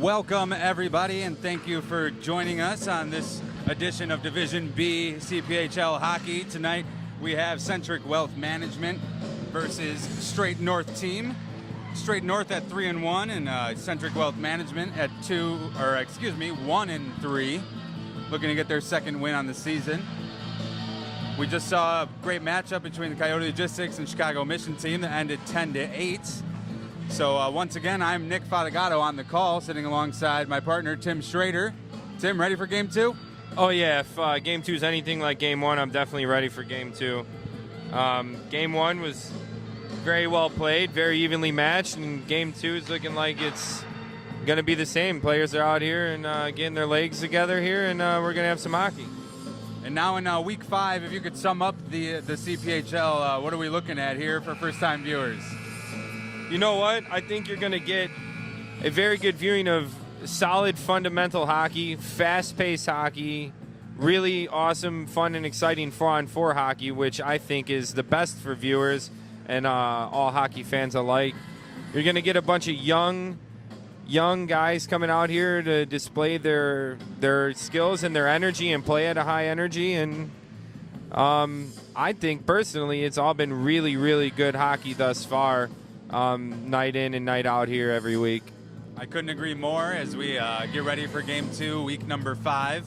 Welcome, everybody, and thank you for joining us on this edition of Division B CPHL Hockey. Tonight, we have Centric Wealth Management versus Straight North team. Straight North at 3-1, and Centric Wealth Management at 1-3, looking to get their second win on the season. We just saw a great matchup between the Coyote Logistics and Chicago Mission team that ended 10-8. So once again, I'm Nick Fatigato on the call, sitting alongside my partner, Tim Schrader. Tim, ready for Game 2? Oh, yeah. If Game 2 is anything like Game 1, I'm definitely ready for Game 2. Game 1 was very well played, very evenly matched, and Game 2 is looking like it's going to be the same. Players are out here and getting their legs together here, and we're going to have some hockey. And now in Week 5, if you could sum up the CPHL, what are we looking at here for first-time viewers? You know what? I think you're going to get a very good viewing of solid fundamental hockey, fast-paced hockey, really awesome, fun, and exciting 4-on-4 hockey, which I think is the best for viewers and all hockey fans alike. You're going to get a bunch of young guys coming out here to display their skills and their energy and play at a high energy. And I think, personally, it's all been really, really good hockey thus far. Night in and night out here every week. I couldn't agree more as we get ready for Game 2, week number 5.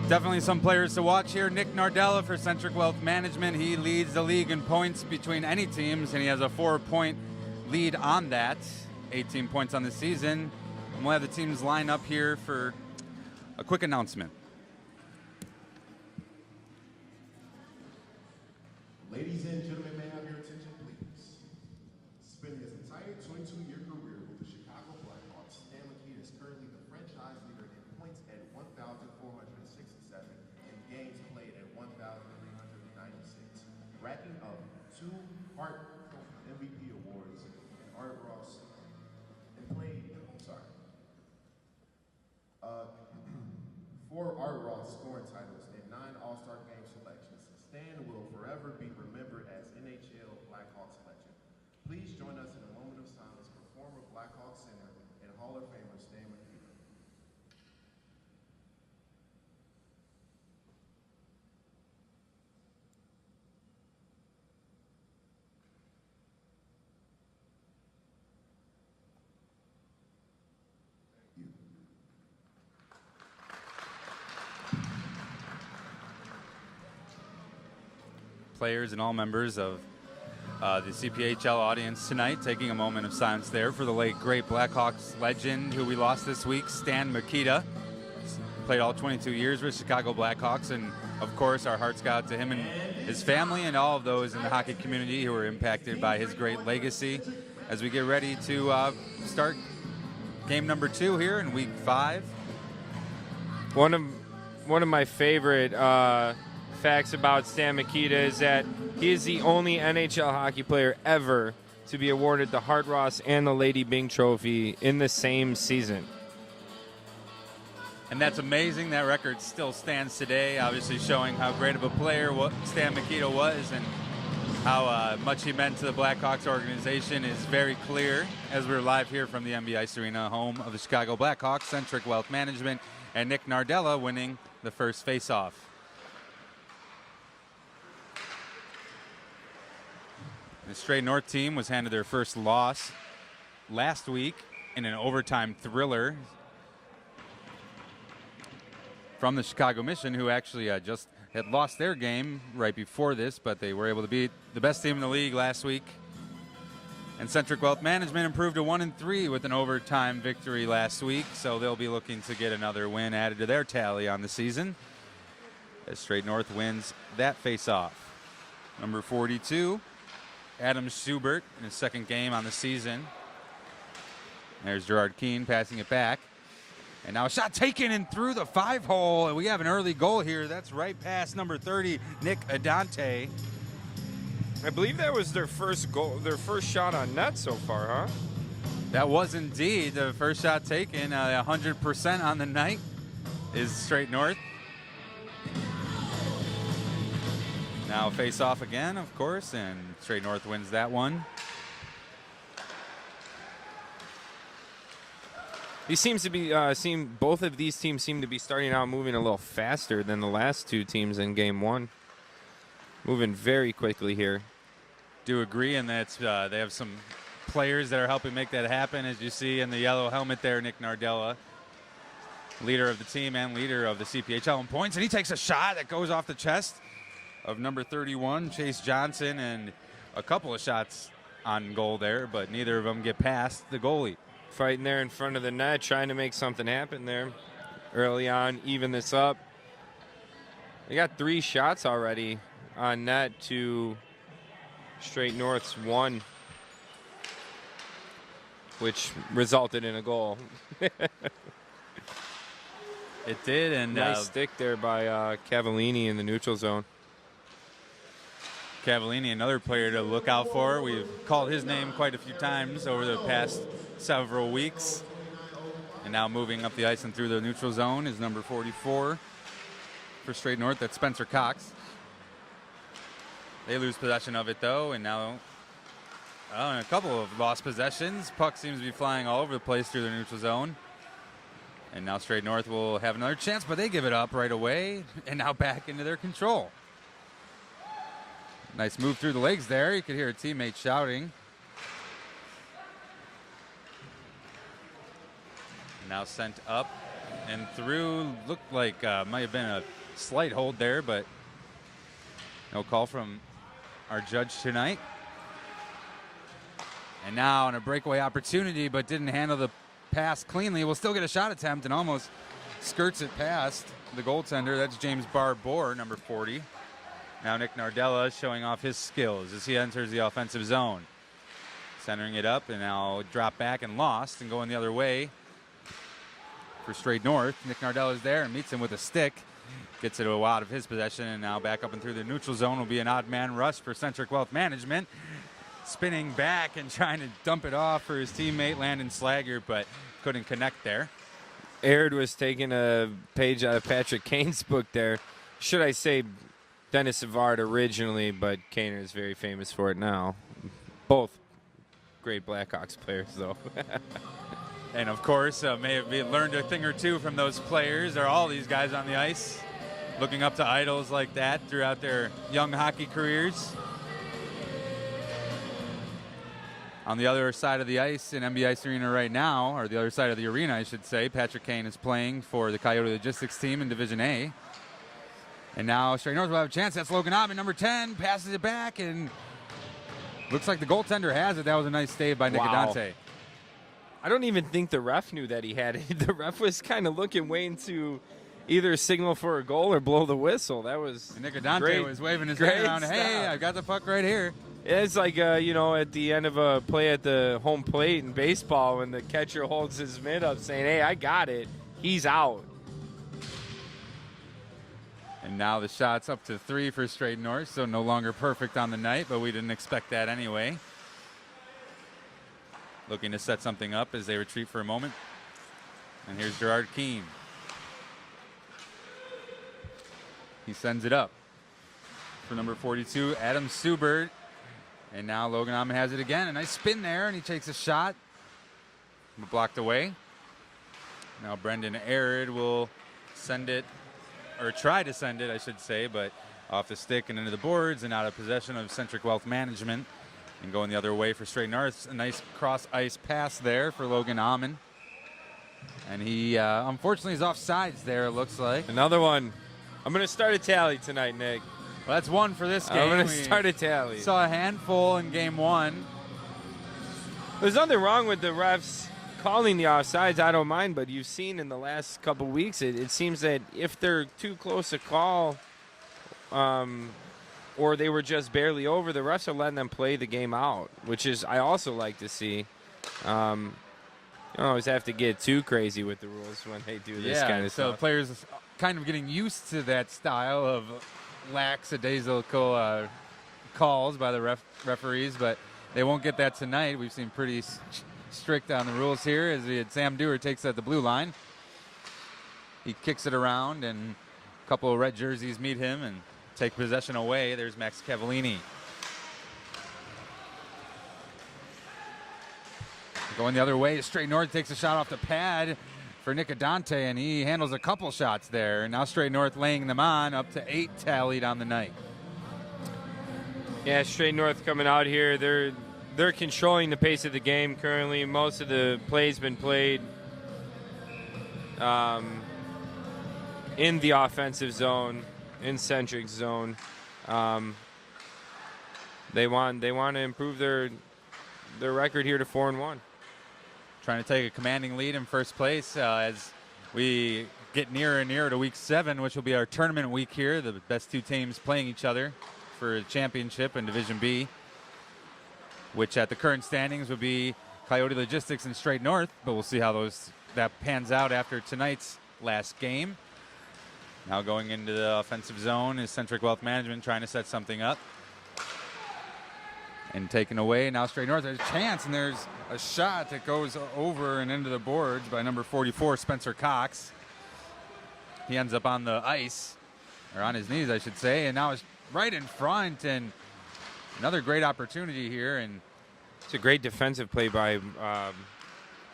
Definitely some players to watch here. Nick Nardella for Centric Wealth Management. He leads the league in points between any teams, and he has a 4-point lead on that. 18 points on the season. And we'll have the teams line up here for a quick announcement. Ladies and gentlemen, may I have your attention, please? Spending his entire 22-year career with the Chicago Blackhawks, Stan McKee is currently the franchise leader in points at 1,467 and games played at 1,396, racking up 2 Hart MVP awards and Art Ross and played, 4 Art Ross scoring titles and 9 All-Star Game selections. Stan will forever be remembered as NHL Blackhawks legend. Please join us in a moment of silence for former Blackhawks center and Hall of Famer Stan McKee. Players and all members of the CPHL audience tonight, taking a moment of silence there for the late great Blackhawks legend who we lost this week, Stan Mikita. Played all 22 years with Chicago Blackhawks, and of course our hearts go out to him and his family and all of those in the hockey community who were impacted by his great legacy. As we get ready to start game number 2 here in week 5. One of my favorite facts about Stan Mikita is that he is the only NHL hockey player ever to be awarded the Hart Ross and the Lady Byng Trophy in the same season. And that's amazing. That record still stands today, obviously showing how great of a player Stan Mikita was and how much he meant to the Blackhawks organization is very clear as we're live here from the MB Ice Arena, home of the Chicago Blackhawks, Centric Wealth Management, and Nick Nardella winning the first faceoff. The Straight North team was handed their first loss last week in an overtime thriller from the Chicago Mission, who actually just had lost their game right before this, but they were able to beat the best team in the league last week. And Centric Wealth Management improved to 1-3 with an overtime victory last week, so they'll be looking to get another win added to their tally on the season as Straight North wins that face-off. Number 42, Adam Schubert in his second game on the season. There's Gerard Keane passing it back. And now a shot taken in through the 5-hole, and we have an early goal here. That's right past number 30, Nick Adante. I believe that was their first goal, their first shot on net so far, huh? That was indeed the first shot taken. 100% on the night is Straight North. Now face off again, of course, and Straight North wins that one. He seems to be both of these teams seem to be starting out moving a little faster than the last two teams in game one. Moving very quickly here. Do agree, and that's they have some players that are helping make that happen, as you see in the yellow helmet there, Nick Nardella, leader of the team and leader of the CPHL in points, and he takes a shot that goes off the chest of number 31, Chase Johnson, and a couple of shots on goal there, but neither of them get past the goalie. Fighting there in front of the net, trying to make something happen there early on, even this up. They got 3 shots already on net to Straight North's 1, which resulted in a goal. It did, and nice stick there by Cavallini in the neutral zone. Cavallini, another player to look out for. We've called his name quite a few times over the past several weeks. And now moving up the ice and through the neutral zone is number 44 for Straight North. That's Spencer Cox. They lose possession of it, though, and now in a couple of lost possessions. Puck seems to be flying all over the place through the neutral zone. And now Straight North will have another chance, but they give it up right away, and now back into their control. Nice move through the legs there. You could hear a teammate shouting. Now sent up and through. Looked like might have been a slight hold there, but no call from our judge tonight. And now on a breakaway opportunity, but didn't handle the pass cleanly. Will still get a shot attempt and almost skirts it past the goaltender. That's James Barbour, number 40. Now Nick Nardella showing off his skills as he enters the offensive zone. Centering it up and now drop back and lost and going the other way for Straight North. Nick Nardella is there and meets him with a stick. Gets it out of his possession, and now back up and through the neutral zone will be an odd man rush for Centric Wealth Management. Spinning back and trying to dump it off for his teammate Landon Slager, but couldn't connect there. Aird was taking a page out of Patrick Kane's book there. Should I say Dennis Savard originally, but Kane is very famous for it now. Both great Blackhawks players, though. And, of course, may have learned a thing or two from those players, or all these guys on the ice, looking up to idols like that throughout their young hockey careers. On the other side of the ice in MB Arena right now, or the other side of the arena, I should say, Patrick Kane is playing for the Coyote Logistics team in Division A. And now Straight North will have a chance. That's Logan Ottman, number 10, passes it back, and looks like the goaltender has it. That was a nice save by Nicodante. I don't even think the ref knew that he had it. The ref was kind of waiting to either signal for a goal or blow the whistle. That was Nicodante was waving his hand around. Hey, I got the puck right here. It's like, at the end of a play at the home plate in baseball when the catcher holds his mitt up saying, hey, I got it. He's out. And now the shot's up to 3 for Straight North, so no longer perfect on the night, but we didn't expect that anyway. Looking to set something up as they retreat for a moment. And here's Gerard Keane. He sends it up for number 42, Adam Subert. And now Logan Ottman has it again. A nice spin there, and he takes a shot. Blocked away. Now Brendan Arid will send it, or try to send it, I should say, but off the stick and into the boards and out of possession of Centric Wealth Management. And going the other way for Straight North. A nice cross-ice pass there for Logan Ottman. And he, unfortunately, is off sides there, it looks like. Another one. I'm going to start a tally tonight, Nick. Well, that's one for this game. I'm going to start a tally. Saw a handful in game one. There's nothing wrong with the refs calling the offsides. I don't mind, but you've seen in the last couple weeks, it seems that if they're too close to call, or they were just barely over, the refs are letting them play the game out, which is I also like to see. You don't always have to get too crazy with the rules when they do this kind of stuff. So players kind of getting used to that style of lackadaisical calls by the referees, but they won't get that tonight. We've seen pretty strict on the rules here as Sam Dewar takes at the blue line. He kicks it around, and a couple of red jerseys meet him and take possession away. There's Max Cavallini. Going the other way, Straight North takes a shot off the pad for Nicodante, and he handles a couple shots there. Now Straight North laying them on, up to 8 tallied on the night. Yeah, Straight North coming out here. They're controlling the pace of the game currently. Most of the plays been played in the offensive zone, in Centric zone. They want to improve their record here to 4-1. Trying to take a commanding lead in first place as we get nearer and nearer to week 7, which will be our tournament week here. The best 2 teams playing each other for a championship in Division B, which at the current standings would be Coyote Logistics and Straight North, but we'll see how that pans out after tonight's last game. Now going into the offensive zone is Centric Wealth Management trying to set something up. And taken away. Now Straight North has a chance, and there's a shot that goes over and into the boards by number 44, Spencer Cox. He ends up on the ice, or on his knees, I should say, and now it's right in front, and another great opportunity here. And it's a great defensive play by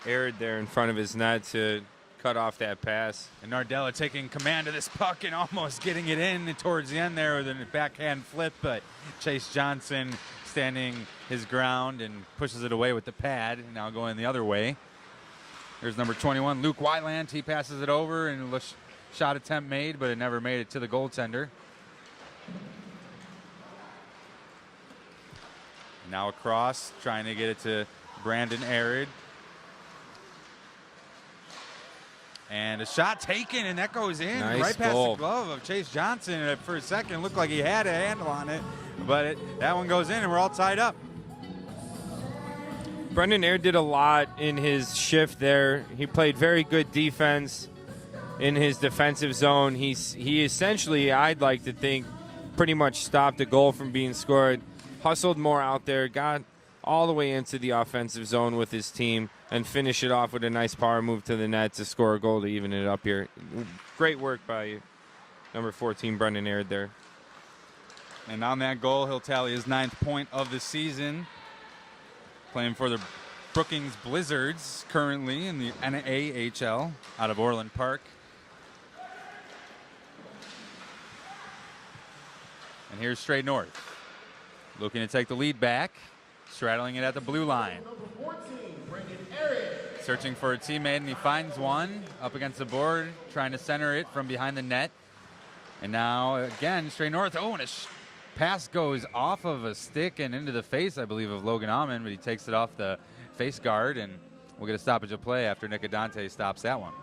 Arid there in front of his net to cut off that pass. And Nardella taking command of this puck and almost getting it in towards the end there with a backhand flip, but Chase Johnson standing his ground and pushes it away with the pad. Now going the other way. There's number 21, Luke Wyland. He passes it over, and a shot attempt made, but it never made it to the goaltender. Now across, trying to get it to Brandon Arid. And a shot taken, and that goes in right past the glove of Chase Johnson. For a second, looked like he had a handle on it, but that one goes in, and we're all tied up. Brendan Air did a lot in his shift there. He played very good defense in his defensive zone. He essentially, I'd like to think, pretty much stopped a goal from being scored. Hustled more out there, got all the way into the offensive zone with his team, and finish it off with a nice power move to the net to score a goal to even it up here. Great work by number 14, Brendan Aird there. And on that goal, he'll tally his 9th point of the season. Playing for the Brookings Blizzards currently in the NAHL out of Orland Park. And here's Straight North. Looking to take the lead back. Straddling it at the blue line. Searching for a teammate, and he finds one up against the board, trying to center it from behind the net. And now, again, Straight North. Oh, and a pass goes off of a stick and into the face, I believe, of Logan Amon, but he takes it off the face guard, and we'll get a stoppage of play after Nicodante stops that one.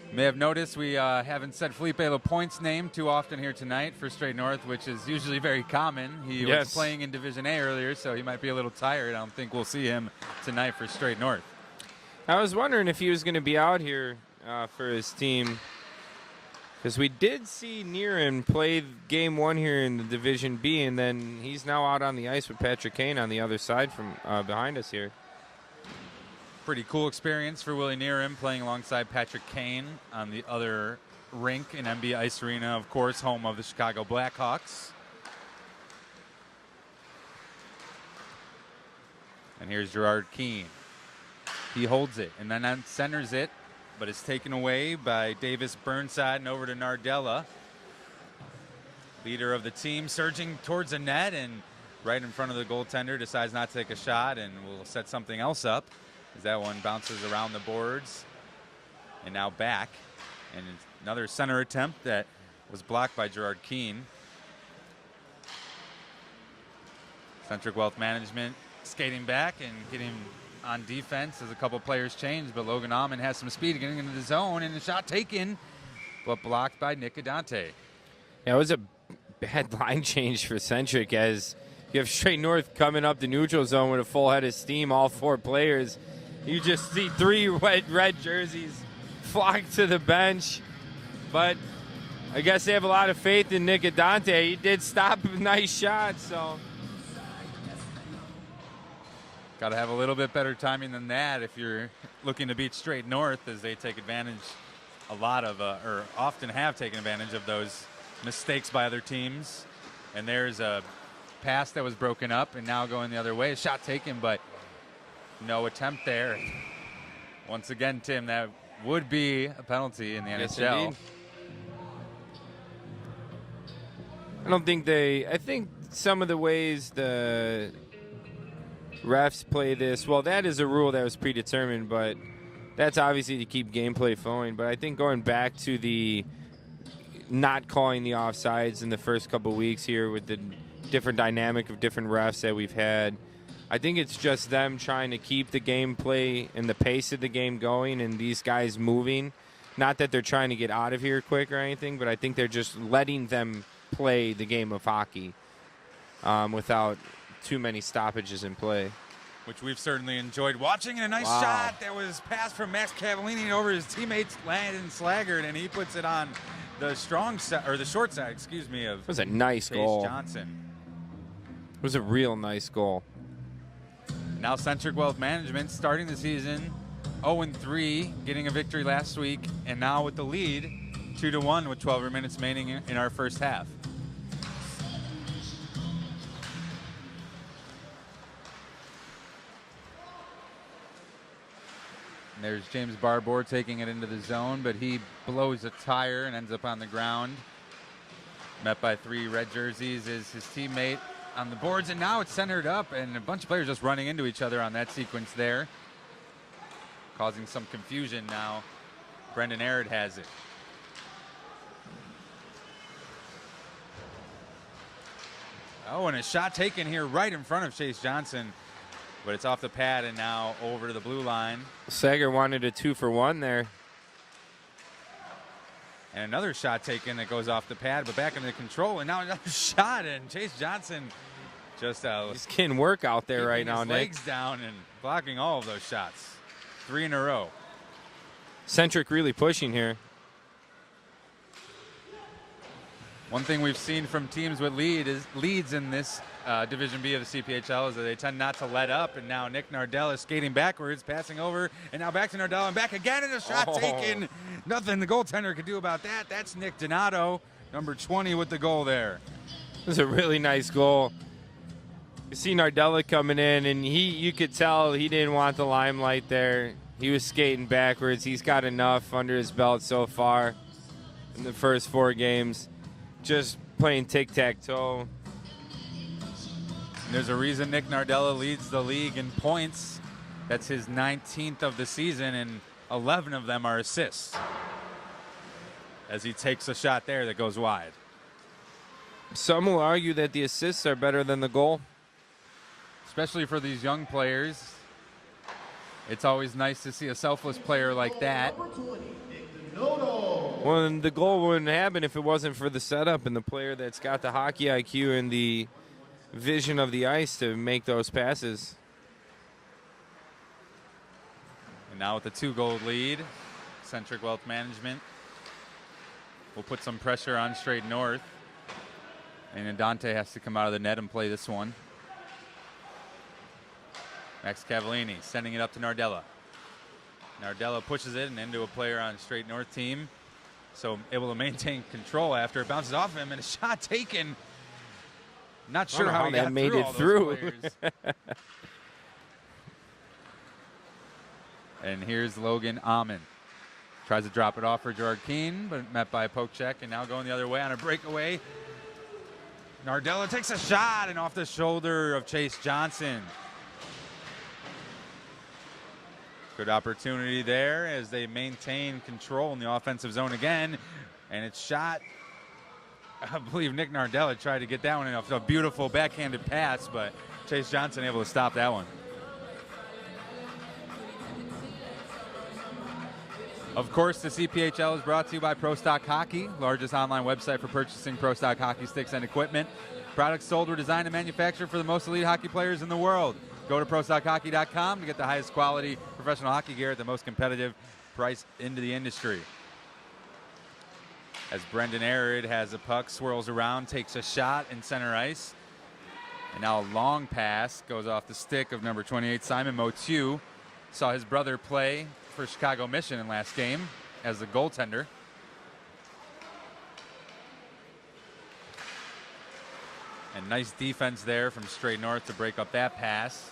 You may have noticed we haven't said Felipe Lapointe's name too often here tonight for Straight North, which is usually very common. He was playing in Division A earlier, so he might be a little tired. I don't think we'll see him tonight for Straight North. I was wondering if he was going to be out here for his team, because we did see Niren play game 1 here in the Division B, and then he's now out on the ice with Patrick Kane on the other side from behind us here. Pretty cool experience for Willie Niren playing alongside Patrick Kane on the other rink in MB Ice Arena, of course, home of the Chicago Blackhawks. And here's Gerard Keane. He holds it and then centers it, but it's taken away by Davis Burnside and over to Nardella. Leader of the team surging towards the net, and right in front of the goaltender decides not to take a shot, and will set something else up as that one bounces around the boards and now back. And another center attempt that was blocked by Gerard Keane. Centric Wealth Management skating back and getting on defense as a couple players change, but Logan Amon has some speed getting into the zone, and the shot taken, but blocked by Nicodante. Yeah, it was a bad line change for Centric, as you have Straight North coming up the neutral zone with a full head of steam, all 4 players. You just see 3 red jerseys flock to the bench, but I guess they have a lot of faith in Nicodante. He did stop a nice shot, so. Got to have a little bit better timing than that if you're looking to beat Straight North, as they take advantage or often have taken advantage of those mistakes by other teams And there's a pass that was broken up and now going the other way. Shot taken, but no attempt there. Once again, Tim, that would be a penalty in the Yes, NHL. indeed. I don't think I think some of the ways the refs play this, well, that is a rule that was predetermined, but that's obviously to keep gameplay flowing. But I think going back to the not calling the offsides in the first couple weeks here with the different dynamic of different refs that we've had, I think it's just them trying to keep the gameplay and the pace of the game going and these guys moving. Not that they're trying to get out of here quick or anything, but I think they're just letting them play the game of hockey without too many stoppages in play. Which we've certainly enjoyed watching. And a nice shot that was passed from Max Cavallini over his teammates Landon Slaggert, and he puts it on the strong side, or the short side, excuse me, of It was a nice Chase goal. Johnson. It was a real nice goal. Now Centric Wealth Management starting the season 0-3, getting a victory last week, and now with the lead 2-1 with 12 minutes remaining in our first half. And there's James Barbour taking it into the zone, but he blows a tire and ends up on the ground. Met by 3 red jerseys is his teammate on the boards, and now it's centered up, and a bunch of players just running into each other on that sequence there, causing some confusion now. Brendan Arid has it. Oh, and a shot taken here right in front of Chase Johnson, but it's off the pad and now over to the blue line. Sager wanted a 2-for-1 there. And another shot taken that goes off the pad, but back into control, and now another shot, and Chase Johnson just He's getting work out there right now, his Nick. legs down and blocking all of those shots. 3 in a row. Centric really pushing here. One thing we've seen from teams with leads in this Division B of the CPHL is that they tend not to let up, and now Nick Nardella is skating backwards, passing over, and now back to Nardella, and back again, and a shot taken. Nothing the goaltender could do about that. That's Nick Donato, number 20, with the goal there. This is a really nice goal. You see Nardella coming in, and you could tell he didn't want the limelight there. He was skating backwards. He's got enough under his belt so far in the first 4 games. Just playing tic-tac-toe. There's a reason Nick Nardella leads the league in points. That's his 19th of the season, and 11 of them are assists, as he takes a shot there that goes wide. Some will argue that the assists are better than the goal. Especially for these young players. It's always nice to see a selfless player like that. Well, and the goal wouldn't happen if it wasn't for the setup and the player that's got the hockey IQ and the vision of the ice to make those passes. And now with the 2-goal lead, Centric Wealth Management will put some pressure on Straight North. And Dante has to come out of the net and play this one. Max Cavallini sending it up to Nardella. Nardella pushes it and into a player on Straight North team. So able to maintain control after it bounces off him, and a shot taken. Not sure how he that got made through it all those through. players. And here's Logan Amon. Tries to drop it off for Gerard Keane, but met by a poke check, and now going the other way on a breakaway. Nardella takes a shot, and off the shoulder of Chase Johnson. Good opportunity there as they maintain control in the offensive zone again. And it's shot. I believe Nick Nardella tried to get that one in a beautiful backhanded pass, but Chase Johnson able to stop that one. Of course, the CPHL is brought to you by Pro Stock Hockey, largest online website for purchasing Pro Stock hockey sticks and equipment. Products sold were designed and manufactured for the most elite hockey players in the world. Go to ProStockHockey.com to get the highest quality professional hockey gear at the most competitive price into the industry. As Brendan Arid has a puck, swirls around, takes a shot in center ice. And now a long pass goes off the stick of number 28, Simon Motiu. Saw his brother play for Chicago Mission in last game as the goaltender. Nice defense there from Straight North to break up that pass.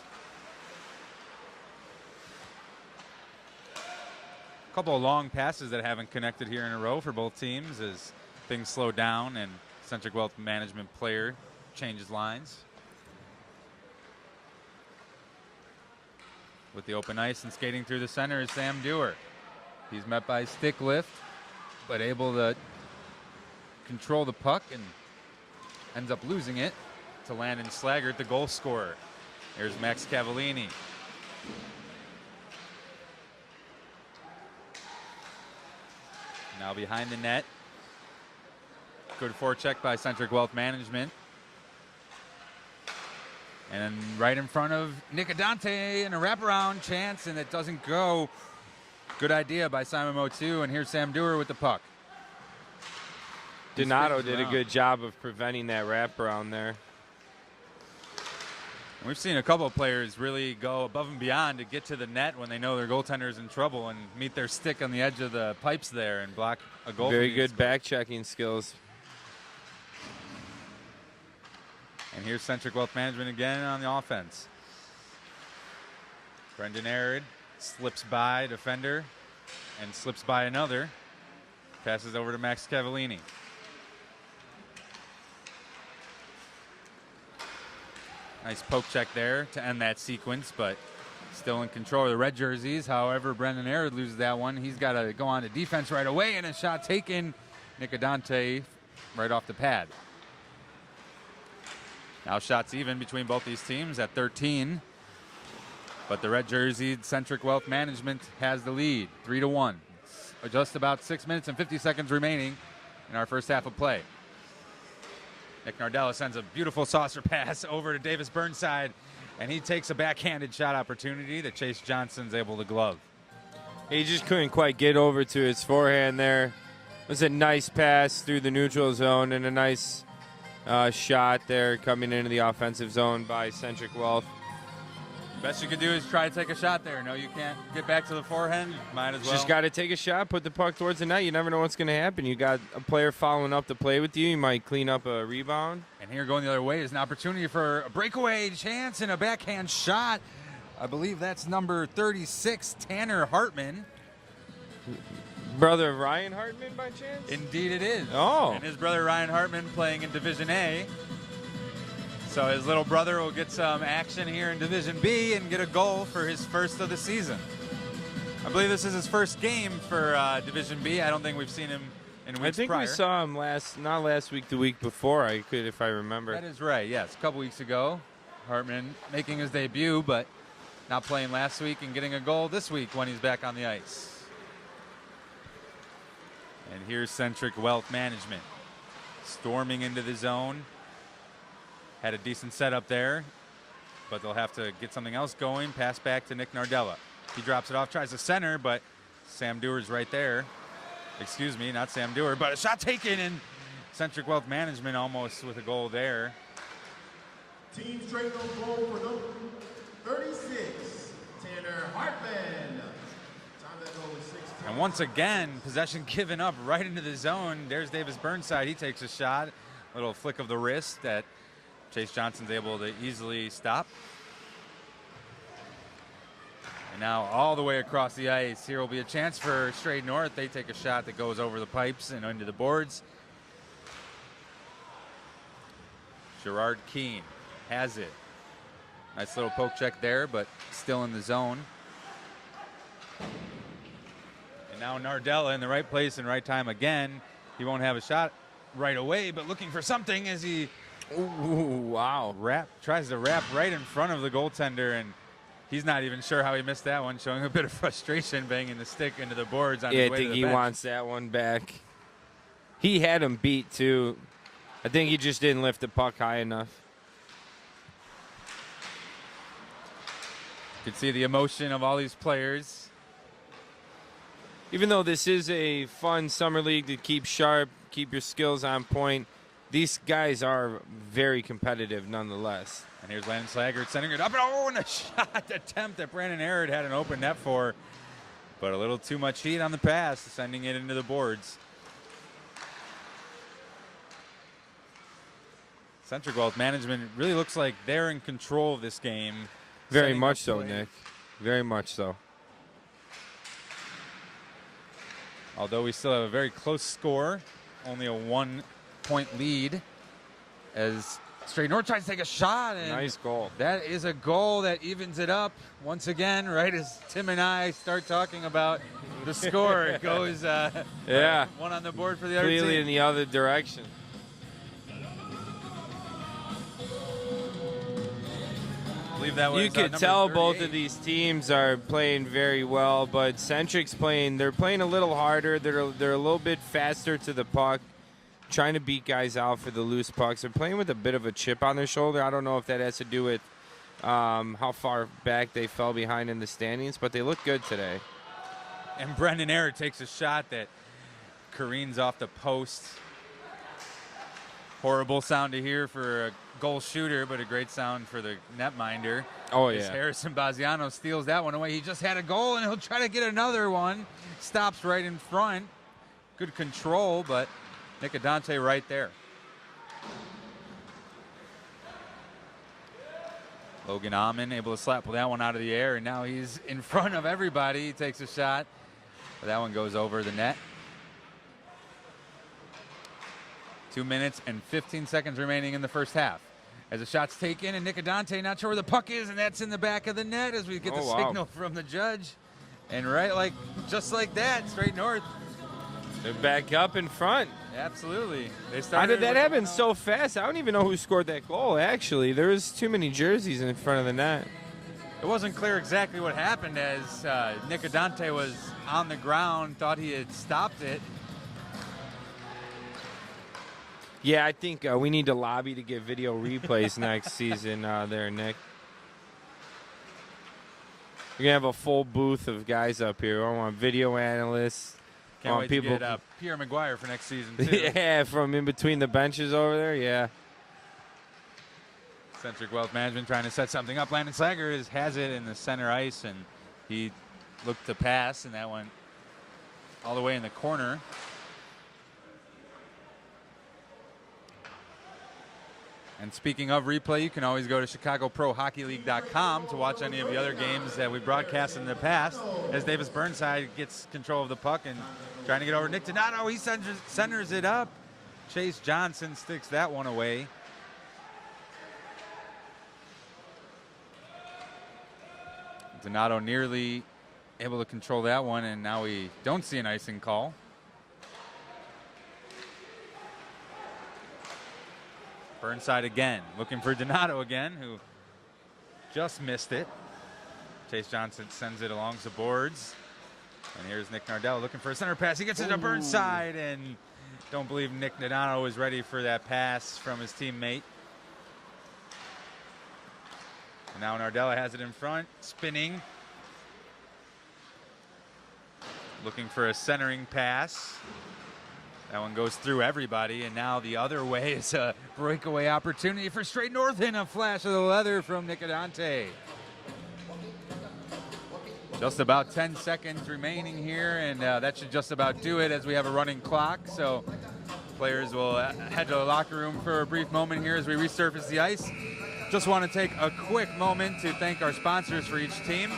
A couple of long passes that haven't connected here in a row for both teams as things slow down and Centric Wealth Management player changes lines. With the open ice and skating through the center is Sam Dewar. He's met by stick lift, but able to control the puck and ends up losing it to Landon Slaggert, the goal scorer. There's Max Cavallini. Now behind the net. Good forecheck by Centric Wealth Management. And right in front of Nick Adante and a wraparound chance, and it doesn't go. Good idea by Simon Motu, and here's Sam Dewar with the puck. Donato did a good job of preventing that wraparound there. And we've seen a couple of players really go above and beyond to get to the net when they know their goaltender is in trouble and meet their stick on the edge of the pipes there and block a goal. Very good back-checking skills. And here's Centric Wealth Management again on the offense. Brendan Arid slips by defender and slips by another. Passes over to Max Cavallini. Nice poke check there to end that sequence, but still in control of the red jerseys. However, Brendan Arid loses that one. He's got to go on to defense right away, and a shot taken. Nick Adante right off the pad. Now shots even between both these teams at 13. But the red jersey Centric Wealth Management has the lead, 3-1. Just about 6 minutes and 50 seconds remaining in our first half of play. Nick Nardella sends a beautiful saucer pass over to Davis Burnside, and he takes a backhanded shot opportunity that Chase Johnson's able to glove. He just couldn't quite get over to his forehand there. It was a nice pass through the neutral zone and a nice shot there coming into the offensive zone by Centric Wealth. Best you can do is try to take a shot there. No, you can't get back to the forehand. Might as well. Just got to take a shot, put the puck towards the net. You never know what's going to happen. You got a player following up to play with you. You might clean up a rebound. And here going the other way is an opportunity for a breakaway chance and a backhand shot. I believe that's number 36, Tanner Hartman. Brother of Ryan Hartman by chance? Indeed it is. Oh. And his brother Ryan Hartman playing in Division A. So his little brother will get some action here in Division B and get a goal for his first of the season. I believe this is his first game for Division B. I don't think we've seen him in weeks prior. I think we saw him not last week, the week before, if I remember. That is right, yes. A couple weeks ago, Hartman making his debut, but not playing last week and getting a goal this week when he's back on the ice. And here's Centric Wealth Management storming into the zone. Had a decent setup there, but they'll have to get something else going. Pass back to Nick Nardella. He drops it off, tries to center, but Sam Dewar's right there. Excuse me, not Sam Dewar, but a shot taken, and Centric Wealth Management almost with a goal there. Team straight on goal for number 36, Tanner Hartman. Time that goal is 6-10. And once again, possession given up right into the zone. There's Davis Burnside. He takes a shot. Little flick of the wrist that Chase Johnson's able to easily stop. And now all the way across the ice. Here will be a chance for Straight North. They take a shot that goes over the pipes and into the boards. Gerard Keene has it. Nice little poke check there, but still in the zone. And now Nardella in the right place and right time again. He won't have a shot right away, but looking for something as he wow. Tries to wrap right in front of the goaltender, and he's not even sure how he missed that one, showing a bit of frustration, banging the stick into the boards on his way to the bench. I think he wants that one back. He had him beat, too. I think he just didn't lift the puck high enough. You can see the emotion of all these players. Even though this is a fun summer league to keep sharp, keep your skills on point, these guys are very competitive nonetheless. And here's Landon Slaggert sending it up. And a shot attempt that Brandon Arid had an open net for. But a little too much heat on the pass, sending it into the boards. Centric Wealth Management really looks like they're in control of this game. Very setting much up so, play. Nick. Very much so. Although we still have a very close score, only a 1-point lead as Straight North tries to take a shot. And Nice goal. that is a goal that evens it up once again, right as Tim and I start talking about the score. It goes Yeah. one on the board for the other Completely team. in the other direction. I believe that was, You could number tell both 38. of these teams are playing very well, but Centric's they're playing a little harder. They're a little bit faster to the puck, trying to beat guys out for the loose pucks. They're playing with a bit of a chip on their shoulder. I don't know if that has to do with how far back they fell behind in the standings, but they look good today. And Brendan Ayer takes a shot that careens off the post. Horrible sound to hear for a goal shooter, but a great sound for the netminder. Oh, As yeah. Harrison Baziano steals that one away. He just had a goal, and he'll try to get another one. Stops right in front. Good control, but Nicodante right there. Logan Amon able to slap that one out of the air, and now he's in front of everybody. He takes a shot, but that one goes over the net. 2 minutes and 15 seconds remaining in the first half. As the shot's taken, and Nicodante not sure where the puck is, and that's in the back of the net as we get the signal from the judge. And just like that, Straight North. They're back up in front. Absolutely. They How started did that with- happen so fast? I don't even know who scored that goal, actually. There was too many jerseys in front of the net. It wasn't clear exactly what happened as Nicodante was on the ground, thought he had stopped it. Yeah, I think we need to lobby to get video replays next season there, Nick. We're going to have a full booth of guys up here. I want video analysts. Can't wait to get Pierre McGuire for next season, too. Yeah, from in between the benches over there, yeah. Centric Wealth Management trying to set something up. Landon Slager has it in the center ice, and he looked to pass, and that went all the way in the corner. And speaking of replay, you can always go to ChicagoProHockeyLeague.com to watch any of the other games that we broadcast in the past. As Davis Burnside gets control of the puck and trying to get over Nick Donato, he centers it up. Chase Johnson sticks that one away. Donato nearly able to control that one, and now we don't see an icing call. Burnside again, looking for Donato again, who just missed it. Chase Johnson sends it along the boards. And here's Nick Nardella looking for a center pass. He gets it to Burnside, and don't believe Nick Donato was ready for that pass from his teammate. And now Nardella has it in front, spinning. Looking for a centering pass. That one goes through everybody, and now the other way is a breakaway opportunity for Straight North, and a flash of the leather from Nicodante. Just about 10 seconds remaining here, and that should just about do it as we have a running clock. So players will head to the locker room for a brief moment here as we resurface the ice. Just want to take a quick moment to thank our sponsors for each team.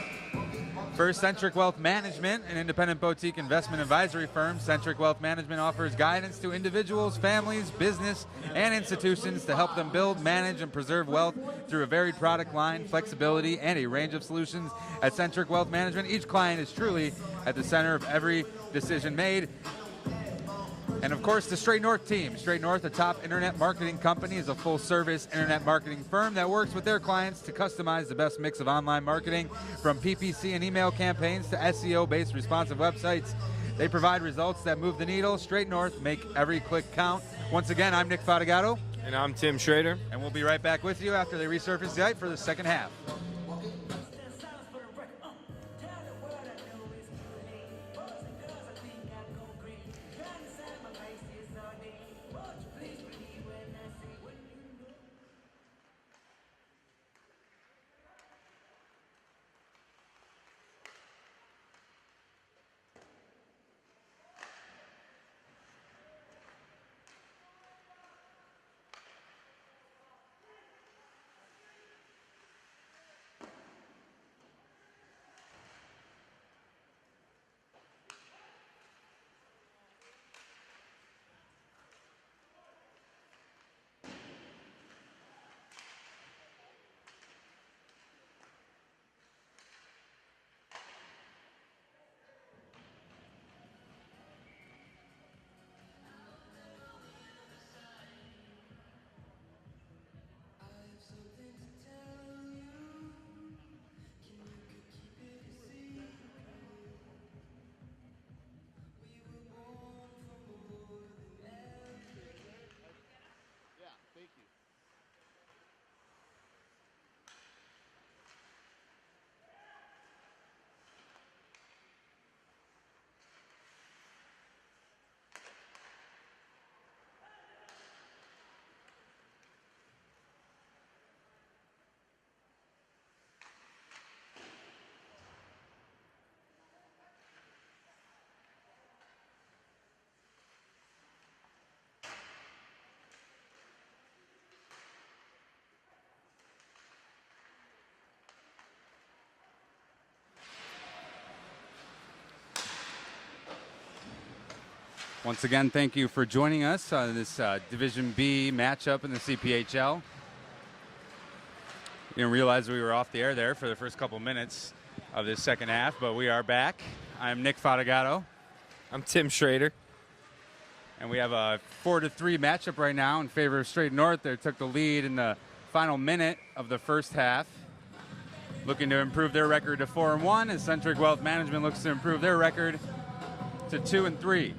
First, Centric Wealth Management, an independent boutique investment advisory firm. Centric Wealth Management offers guidance to individuals, families, business, and institutions to help them build, manage, and preserve wealth through a varied product line, flexibility, and a range of solutions. At Centric Wealth Management, each client is truly at the center of every decision made. And of course, the Straight North team. Straight North, a top internet marketing company, is a full-service internet marketing firm that works with their clients to customize the best mix of online marketing, from PPC and email campaigns to SEO-based responsive websites. They provide results that move the needle. Straight North, make every click count. Once again, I'm Nick Fatigato. And I'm Tim Schrader. And we'll be right back with you after they resurface the ice for the second half. Once again, thank you for joining us on this Division B matchup in the CPHL. Didn't realize we were off the air there for the first couple minutes of this second half, but we are back. I'm Nick Fadagato. I'm Tim Schrader. And we have a 4-3 matchup right now in favor of Straight North. They took the lead in the final minute of the first half. Looking to improve their record to 4-1 as Centric Wealth Management looks to improve their record to 2-3.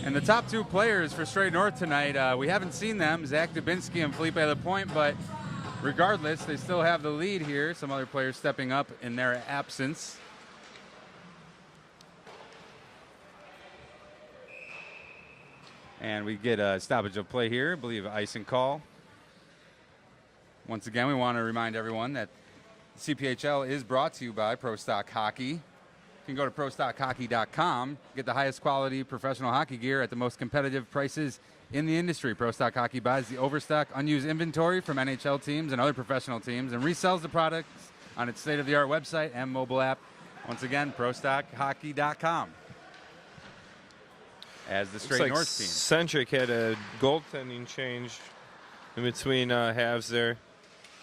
And the top two players for Straight North tonight, we haven't seen them, Zach Dubinsky and Felipe Lapointe, but regardless, they still have the lead here. Some other players stepping up in their absence. And we get a stoppage of play here, I believe icing call. Once again, we want to remind everyone that CPHL is brought to you by Pro Stock Hockey. You can go to prostockhockey.com, get the highest quality professional hockey gear at the most competitive prices in the industry. Pro Stock Hockey buys the overstock, unused inventory from NHL teams and other professional teams and resells the products on its state-of-the-art website and mobile app. Once again, prostockhockey.com. As the Straight North team. Centric had a goaltending change in between halves there.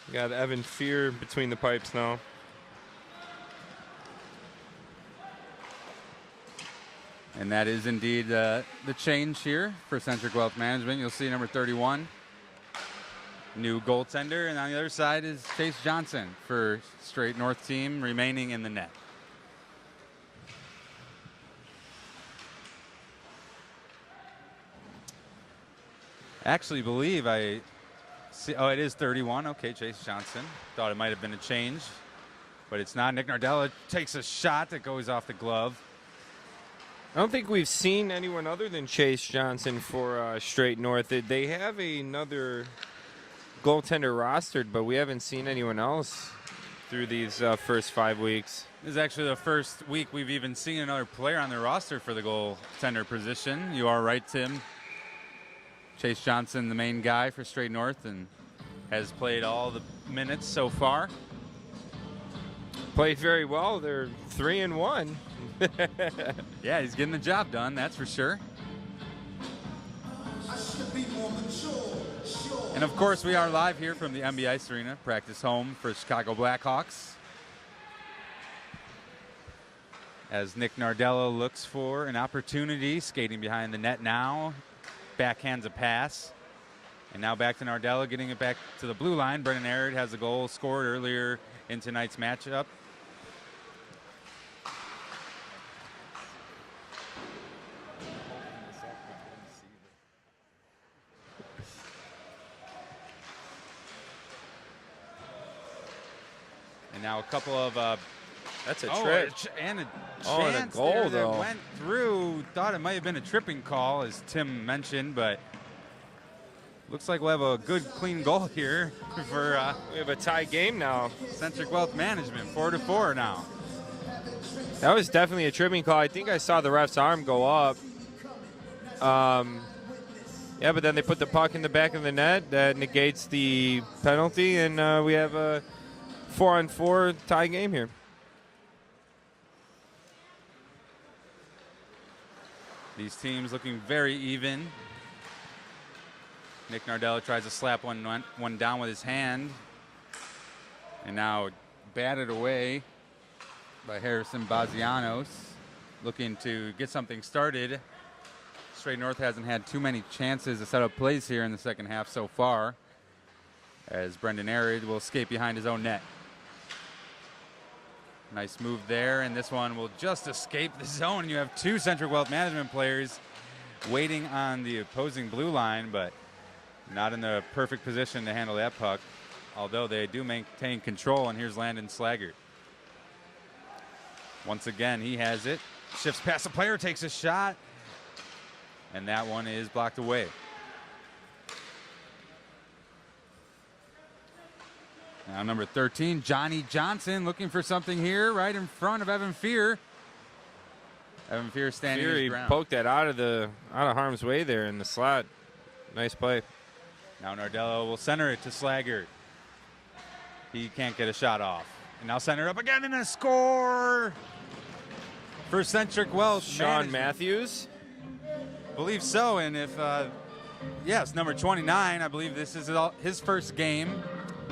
We got Evan Fear between the pipes now. And that is indeed the change here for Centric Wealth Management. You'll see number 31, new goaltender. And on the other side is Chase Johnson for Straight North team remaining in the net. Actually believe I see, oh, it is 31. Okay, Chase Johnson. Thought it might have been a change, but it's not. Nick Nardella takes a shot that goes off the glove. I don't think we've seen anyone other than Chase Johnson for Straight North. They have another goaltender rostered, but we haven't seen anyone else through these first 5 weeks. This is actually the first week we've even seen another player on the roster for the goaltender position. You are right, Tim. Chase Johnson, the main guy for Straight North, and has played all the minutes so far. Played very well. They're 3-1. Yeah, he's getting the job done, that's for sure. And of course, we are live here from the MB Ice Arena, practice home for Chicago Blackhawks. As Nick Nardella looks for an opportunity, skating behind the net now. Backhands a pass. And now back to Nardella, getting it back to the blue line. Brendan Arid has a goal scored earlier in tonight's matchup. And now a couple of that's a trip. And a and a chance goal, there that though. went through. Thought it might have been a tripping call, as Tim mentioned, but looks like we'll have a good, clean goal here for We have a tie game now. Centric Wealth Management, 4-4 now. That was definitely a tripping call. I think I saw the ref's arm go up. Yeah, but then they put the puck in the back of the net. That negates the penalty, and we have a 4-on-4 tie game here. These teams looking very even. Nick Nardella tries to slap one down with his hand. And now batted away by Harrison Bazianos, looking to get something started. Straight North hasn't had too many chances to set up plays here in the second half so far, as Brendan Arid will skate behind his own net. Nice move there, and this one will just escape the zone. You have two Centric Wealth Management players waiting on the opposing blue line, but not in the perfect position to handle that puck, although they do maintain control. And here's Landon Slaggert. Once again, he has it. Shifts past the player, takes a shot, and that one is blocked away. Now number 13, Johnny Johnson, looking for something here right in front of Evan Fear. Evan Fear standing his ground. Poked that out of harm's way there in the slot. Nice play. Now Nardella will center it to Slaggert. He can't get a shot off. And now center up again and a score. for Centric Wealth Sean Management. Matthews. Believe so, and if yes, number 29, I believe this is his first game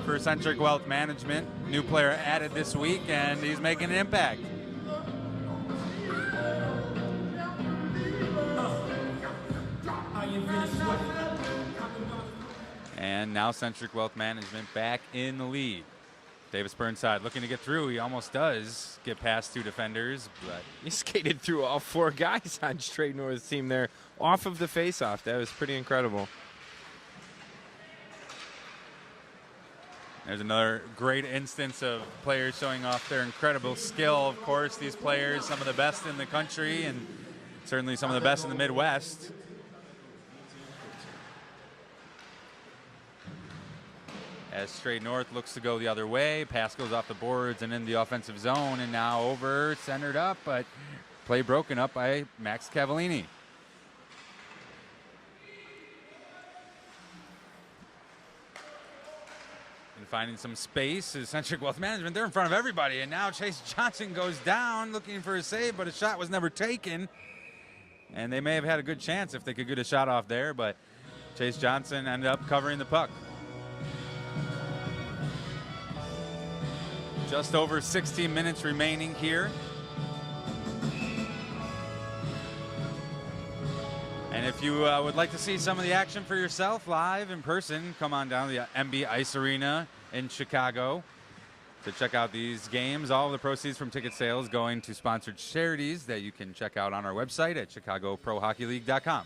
for Centric Wealth Management. New player added this week, and he's making an impact. And now Centric Wealth Management back in the lead. Davis Burnside looking to get through. He almost does get past 2 defenders, but He skated through all 4 guys on Straight North's team there off of the faceoff. That was pretty incredible. there's another great instance of players showing off their incredible skill. Of course, these players, some of the best in the country and certainly some of the best in the Midwest. As Straight North looks to go the other way, pass goes off the boards and in the offensive zone, and now over, centered up, but play broken up by Max Cavallini. And finding some space is Centric Wealth Management. They're in front of everybody, and now Chase Johnson goes down looking for a save, but a shot was never taken. And they may have had a good chance if they could get a shot off there, but Chase Johnson ended up covering the puck. Just over 16 minutes remaining here. And if you would like to see some of the action for yourself live in person, come on down to the MB Ice Arena in Chicago to check out these games. All of the proceeds from ticket sales going to sponsored charities that you can check out on our website at chicagoprohockeyleague.com.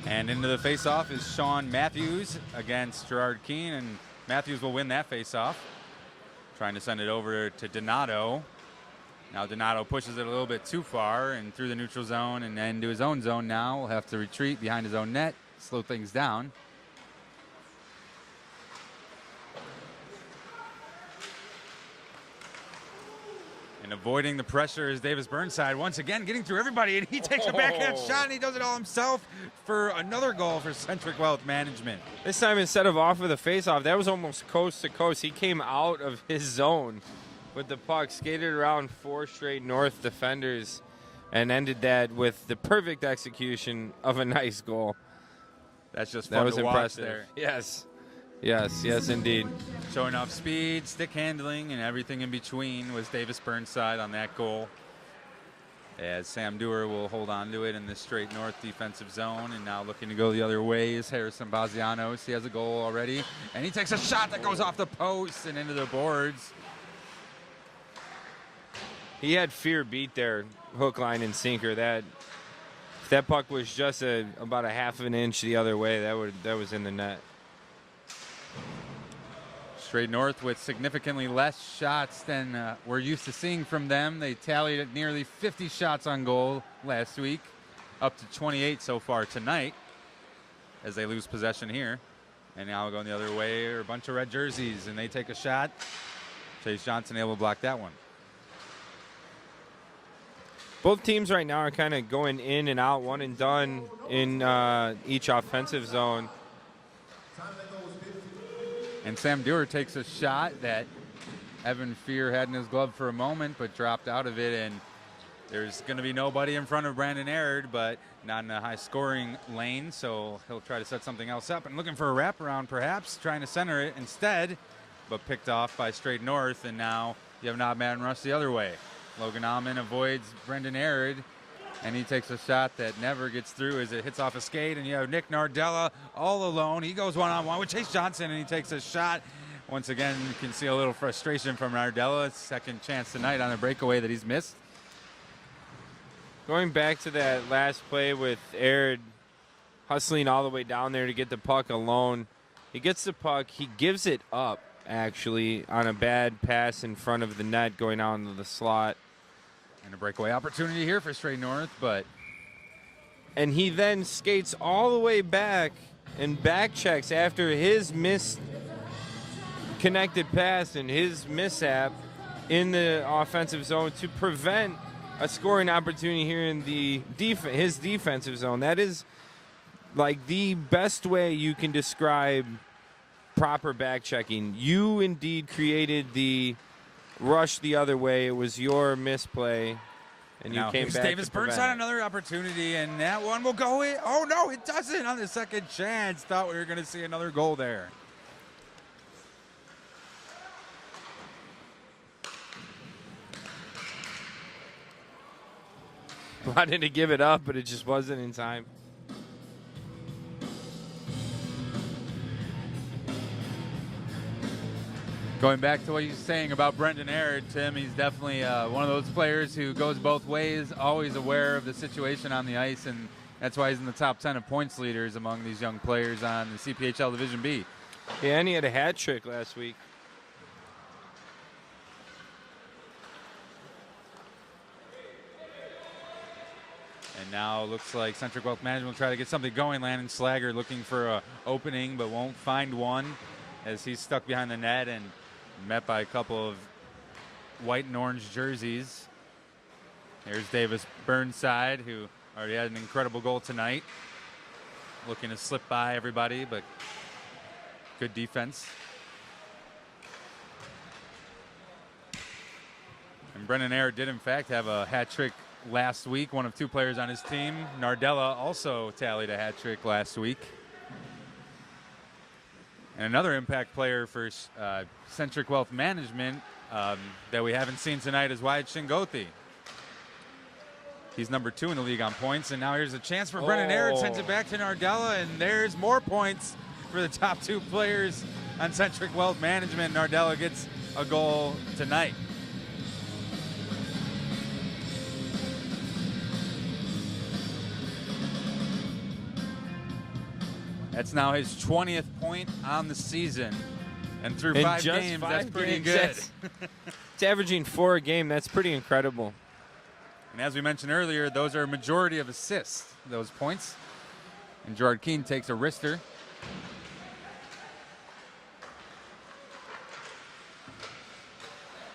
And into the faceoff is Sean Matthews against Gerard Keene, and Matthews will win that faceoff. Trying to send it over to Donato. Now Donato pushes it a little bit too far and through the neutral zone and into his own zone now. Will have to retreat behind his own net, slow things down. And avoiding the pressure is Davis Burnside once again getting through everybody, and he takes a backhand shot and he does it all himself for another goal for Centric Wealth Management. This time, instead of off of the faceoff, that was almost coast to coast. He came out of his zone with the puck, skated around 4 Straight North defenders, and ended that with the perfect execution of a nice goal. That's just That fun was to watch impressive. there. Yes, indeed. Showing off speed, stick handling, and everything in between was Davis Burnside on that goal. As Sam Dewar will hold on to it in the Straight North defensive zone, and now looking to go the other way is Harrison Bazianos. He has a goal already, and he takes a shot that goes off the post and into the boards. He had fear beat there, hook, line, and sinker. If that puck was just about a half of an inch the other way, that was in the net. Straight North with significantly less shots than we're used to seeing from them. They tallied at nearly 50 shots on goal last week, up to 28 so far tonight as they lose possession here. And now going the other way are a bunch of red jerseys, and they take a shot. Chase Johnson able to block that one. Both teams right now are kind of going in and out, one and done in each offensive zone. And Sam Dewar takes a shot that Evan Fear had in his glove for a moment, but dropped out of it. And there's going to be nobody in front of Brandon Aird, but not in a high-scoring lane, so he'll try to set something else up. And looking for a wraparound, perhaps, trying to center it instead, but picked off by Straight North. And now you have an odd man rush the other way. Logan Allman avoids Brendan Aird, and he takes a shot that never gets through as it hits off a skate, and you have Nick Nardella all alone. He goes one-on-one with Chase Johnson, and he takes a shot. Once again, you can see a little frustration from Nardella. Second chance tonight on a breakaway that he's missed. Going back to that last play with Aird hustling all the way down there to get the puck alone. He gets the puck. He gives it up, actually, on a bad pass in front of the net going out into the slot. And a breakaway opportunity here for Straight North, and he then skates all the way back and back checks after his missed connected pass and his mishap in the offensive zone to prevent a scoring opportunity here in the his defensive zone. That is like the best way you can describe proper back checking. You indeed created the rush the other way. It was your misplay, and you Now came here's back Davis to prevent Burnside, it. another opportunity, and that one will go in. Oh, no, it doesn't on the second chance. Thought we were going to see another goal there. Wanted to give it up, but it just wasn't in time. Going back to what you're saying about Brendan Aird, Tim, he's definitely one of those players who goes both ways, always aware of the situation on the ice, and that's why he's in the top 10 of points leaders among these young players on the CPHL Division B. Yeah, and he had a hat trick last week. And now looks like Centric Wealth Management will try to get something going. Landon Slager looking for an opening, but won't find one as he's stuck behind the net and met by a couple of white and orange jerseys. There's Davis Burnside, who already had an incredible goal tonight. Looking to slip by everybody, but good defense. And Brendan Air did, in fact, have a hat trick last week. One of two players on his team. Nardella also tallied a hat trick last week. And another impact player for Centric Wealth Management that we haven't seen tonight is Wyatt Shingothi. He's number 2 in the league on points, and now here's a chance for Brendan Aird. Sends it back to Nardella, and there's more points for the top 2 players on Centric Wealth Management. Nardella gets a goal tonight. That's now his 20th point on the season. And through 5 games, that's pretty good. It's averaging 4 a game. That's pretty incredible. And as we mentioned earlier, those are a majority of assists, those points. And Gerard Keane takes a wrister.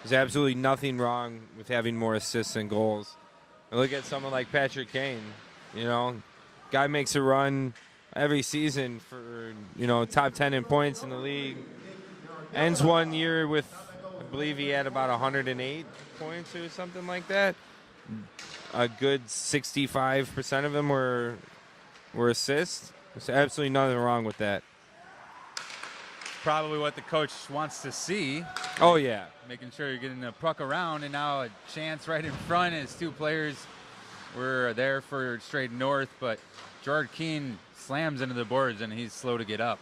There's absolutely nothing wrong with having more assists and goals. And look at someone like Patrick Kane. You know, guy makes a run every season for, you know, top 10 in points in the league. Ends one year with, I believe he had about 108 points or something like that. A good 65% of them were assists. There's absolutely nothing wrong with that. Probably what the coach wants to see. Oh, yeah. Making sure you're getting the puck around, and now a chance right in front as 2 players were there for straight north, but Gerard Keane slams into the boards, and he's slow to get up.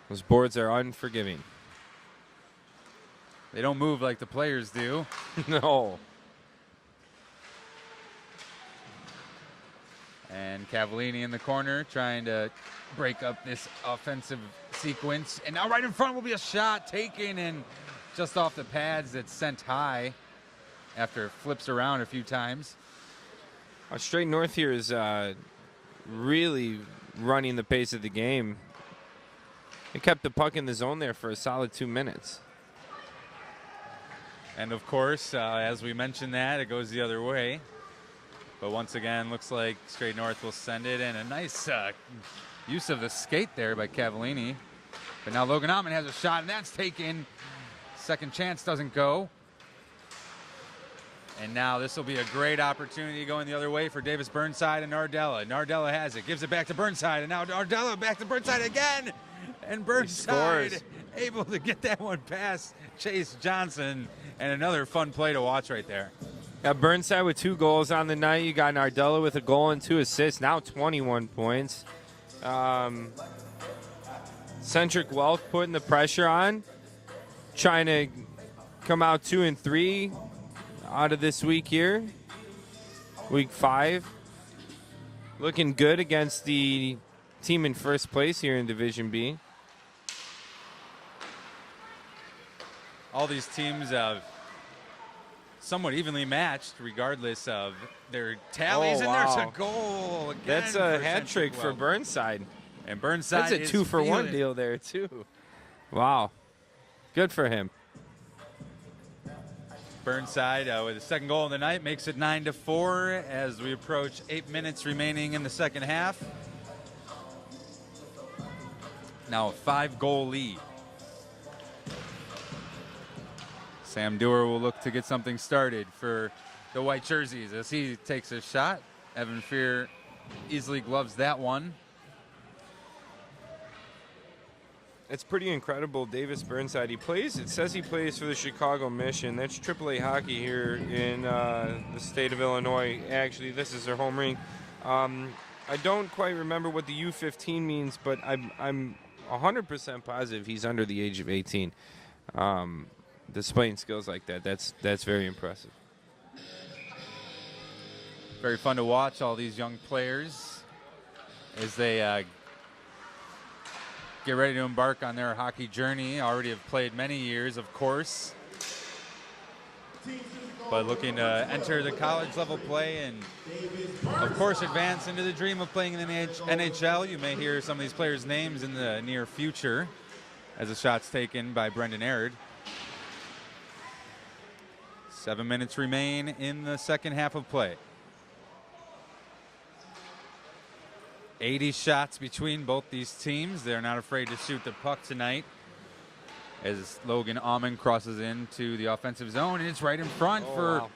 Those boards are unforgiving. They don't move like the players do. No. And Cavallini in the corner trying to break up this offensive sequence. And now right in front will be a shot taken and just off the pads that's sent high after it flips around a few times. Straight North here is really running the pace of the game. They kept the puck in the zone there for a solid 2 minutes. And of course, as we mentioned that, it goes the other way. But once again, looks like Straight North will send it, and a nice use of the skate there by Cavallini. But now Logan Ottman has a shot, and that's taken. Second chance doesn't go. And now this will be a great opportunity going the other way for Davis Burnside and Nardella. Nardella has it, gives it back to Burnside, and now Nardella back to Burnside again. And Burnside able to get that one past Chase Johnson, and another fun play to watch right there. Got Burnside with 2 goals on the night. You got Nardella with a goal and 2 assists. Now 21 points. Centric Wealth putting the pressure on, trying to come out 2-3 out of this week here. Week 5. Looking good against the team in first place here in Division B. All these teams have somewhat evenly matched regardless of their tallies. Oh, and there's wow. a goal again. That's a for hat Centric trick for Wealth. Burnside. And Burnside That's a 2-for-1 deal there, too. Wow. Good for him. Burnside with the second goal of the night makes it 9-4 as we approach 8 minutes remaining in the second half. Now a 5-goal lead. Sam Dewar will look to get something started for the white jerseys as he takes a shot. Evan Fear easily gloves that one. It's pretty incredible. Davis Burnside, it says he plays for the Chicago Mission. That's AAA hockey here in the state of Illinois. Actually, this is their home rink. I don't quite remember what the U15 means, but I'm 100% positive he's under the age of 18. Displaying skills like that, that's very impressive. Very fun to watch all these young players as they get ready to embark on their hockey journey. Already have played many years, of course, but looking to enter the college level play and, of course, advance into the dream of playing in the NHL. You may hear some of these players' names in the near future as the shot's taken by Brendan Aird. 7 minutes remain in the second half of play. 80 shots between both these teams. They're not afraid to shoot the puck tonight as Logan Almond crosses into the offensive zone, and it's right in front for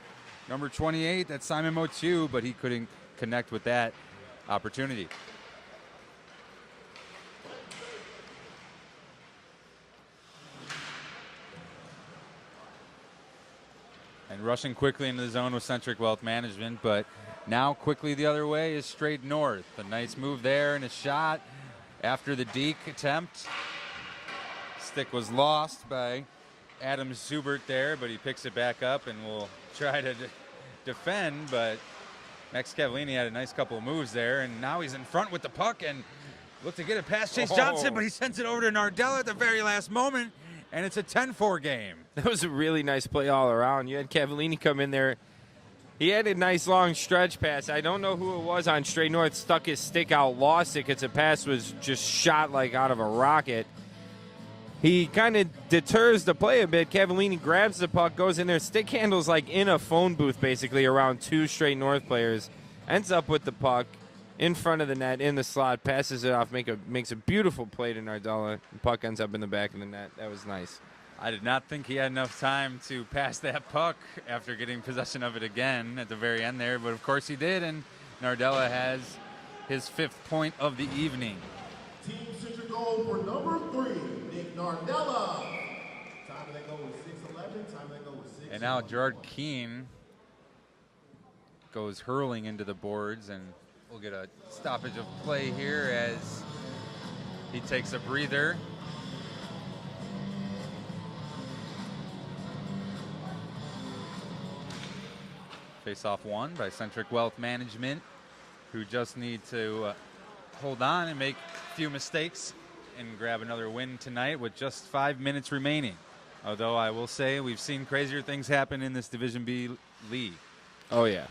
number 28. That's Simon Motu, but he couldn't connect with that opportunity. And rushing quickly into the zone with Centric Wealth Management, but now quickly the other way is straight north. A nice move there and a shot after the deke attempt. Stick was lost by Adam Zubert there, but he picks it back up and will try to defend, but Max Cavallini had a nice couple of moves there, and now he's in front with the puck and looked to get it past Chase Johnson, but he sends it over to Nardella at the very last moment, and it's a 10-4 game. That was a really nice play all around. You had Cavallini come in there. He had a nice long stretch pass. I don't know who it was on straight north, stuck his stick out, lost it because the pass was just shot like out of a rocket. He kind of deters the play a bit. Cavallini grabs the puck, goes in there, stick handles like in a phone booth basically around two straight north players, ends up with the puck in front of the net, in the slot, passes it off, makes a beautiful play to Nardella. The puck ends up in the back of the net. That was nice. I did not think he had enough time to pass that puck after getting possession of it again at the very end there, but of course he did, and Nardella has his 5th point of the evening. Team Centric goal for number 3, Nick Nardella. Time of that goal was 6:11. Time of that goal was 6. And now Gerard Keane goes hurling into the boards, and we'll get a stoppage of play here as he takes a breather. Face-off won by Centric Wealth Management, who just need to hold on and make a few mistakes and grab another win tonight with just 5 minutes remaining. Although I will say we've seen crazier things happen in this Division B league. Oh, yeah.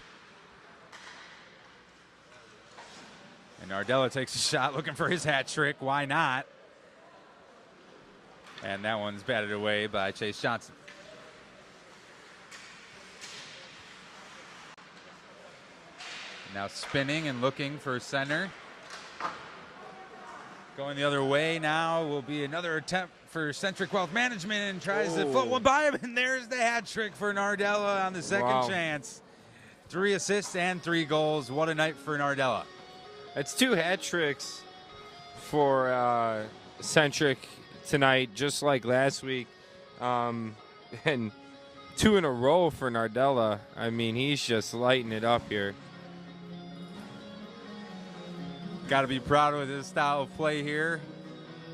And Nardella takes a shot looking for his hat trick. Why not? And that one's batted away by Chase Johnson. Now spinning and looking for center. Going the other way now will be another attempt for Centric Wealth Management, and tries to foot one by him, and there's the hat trick for Nardella on the second chance. 3 assists and 3 goals. What a night for Nardella. It's 2 hat tricks for Centric tonight, just like last week. And 2 in a row for Nardella. I mean, he's just lighting it up here. Got to be proud of his style of play here.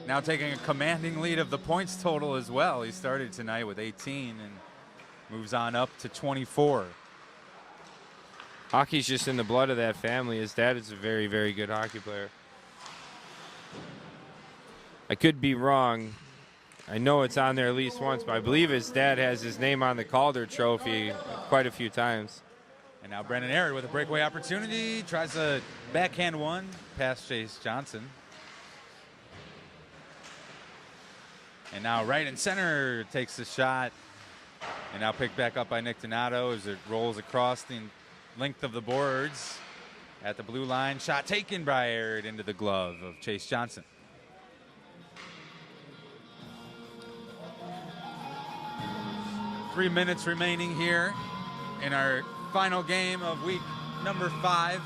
Now taking a commanding lead of the points total as well. He started tonight with 18 and moves on up to 24. Hockey's just in the blood of that family. His dad is a very, very good hockey player. I could be wrong. I know it's on there at least once, but I believe his dad has his name on the Calder trophy quite a few times. And now Brendan Aird with a breakaway opportunity. Tries a backhand one past Chase Johnson. And now right in center takes the shot. And now picked back up by Nick Donato as it rolls across the length of the boards at the blue line. Shot taken by Aird into the glove of Chase Johnson. 3 minutes remaining here in our final game of week number 5.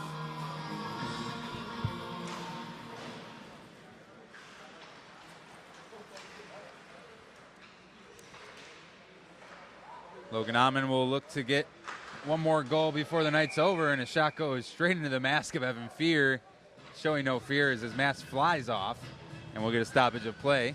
Logan Amon will look to get one more goal before the night's over, and a shot goes straight into the mask of Evan Fear, showing no fear as his mask flies off, and we'll get a stoppage of play.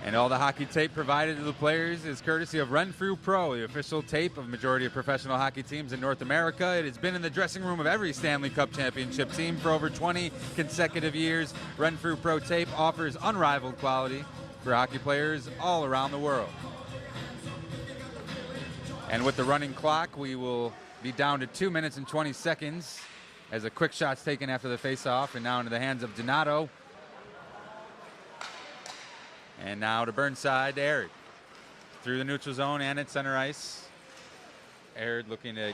And all the hockey tape provided to the players is courtesy of Renfrew Pro, the official tape of majority of professional hockey teams in North America. It has been in the dressing room of every Stanley Cup championship team for over 20 consecutive years. Renfrew Pro tape offers unrivaled quality for hockey players all around the world. And with the running clock, we will be down to 2 minutes and 20 seconds as a quick shot's taken after the face-off, and now into the hands of Donato. And now to Burnside, to Aird. Through the neutral zone and at center ice. Aird looking to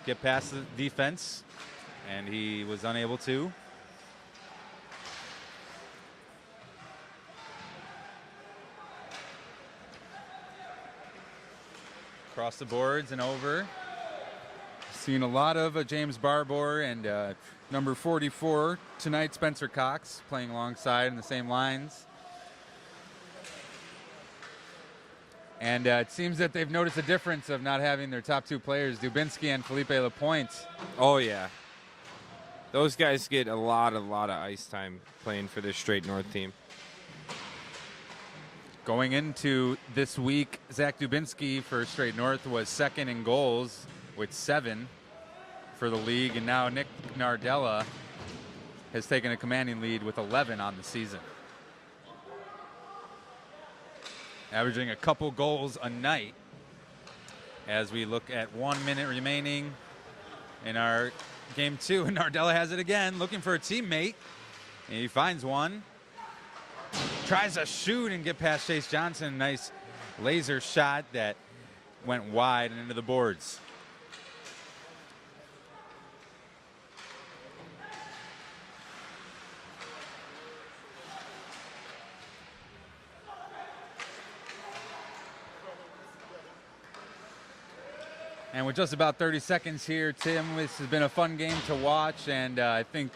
get past the defense, and he was unable to. Across the boards and over. Seen a lot of James Barbour and number 44 tonight, Spencer Cox, playing alongside in the same lines. And it seems that they've noticed a difference of not having their top 2 players, Dubinsky and Felipe Lapointe. Oh, yeah. Those guys get a lot of ice time playing for this Straight North team. Going into this week, Zach Dubinsky for Straight North was second in goals with 7 for the league, and now Nick Nardella has taken a commanding lead with 11 on the season. Averaging a couple goals a night as we look at 1 minute remaining in our game 2, and Nardella has it again, looking for a teammate, and he finds one. Tries to shoot and get past Chase Johnson. Nice laser shot that went wide and into the boards. And with just about 30 seconds here, Tim, this has been a fun game to watch, and I think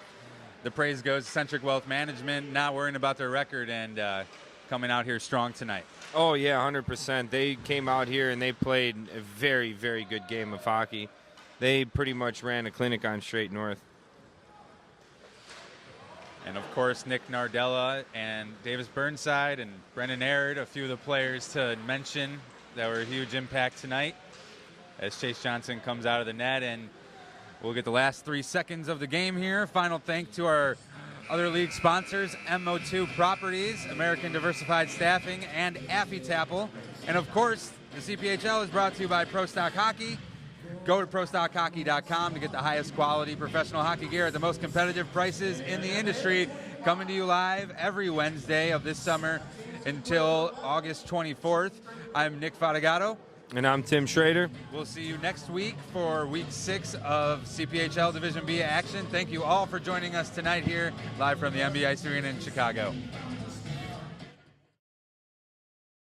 the praise goes to Centric Wealth Management, not worrying about their record and coming out here strong tonight. Oh, yeah, 100%. They came out here and they played a very, very good game of hockey. They pretty much ran a clinic on Straight North. And, of course, Nick Nardella and Davis Burnside and Brendan Aird, a few of the players to mention that were a huge impact tonight as Chase Johnson comes out of the net. And we'll get the last 3 seconds of the game here. Final thank to our other league sponsors, MO2 Properties, American Diversified Staffing, and AffyTapple. And of course, the CPHL is brought to you by Pro Stock Hockey. Go to ProStockHockey.com to get the highest quality professional hockey gear at the most competitive prices in the industry. Coming to you live every Wednesday of this summer until August 24th. I'm Nick Fatigato. And I'm Tim Schrader. We'll see you next week for week 6 of CPHL Division B action. Thank you all for joining us tonight here live from the MB Ice Arena in Chicago.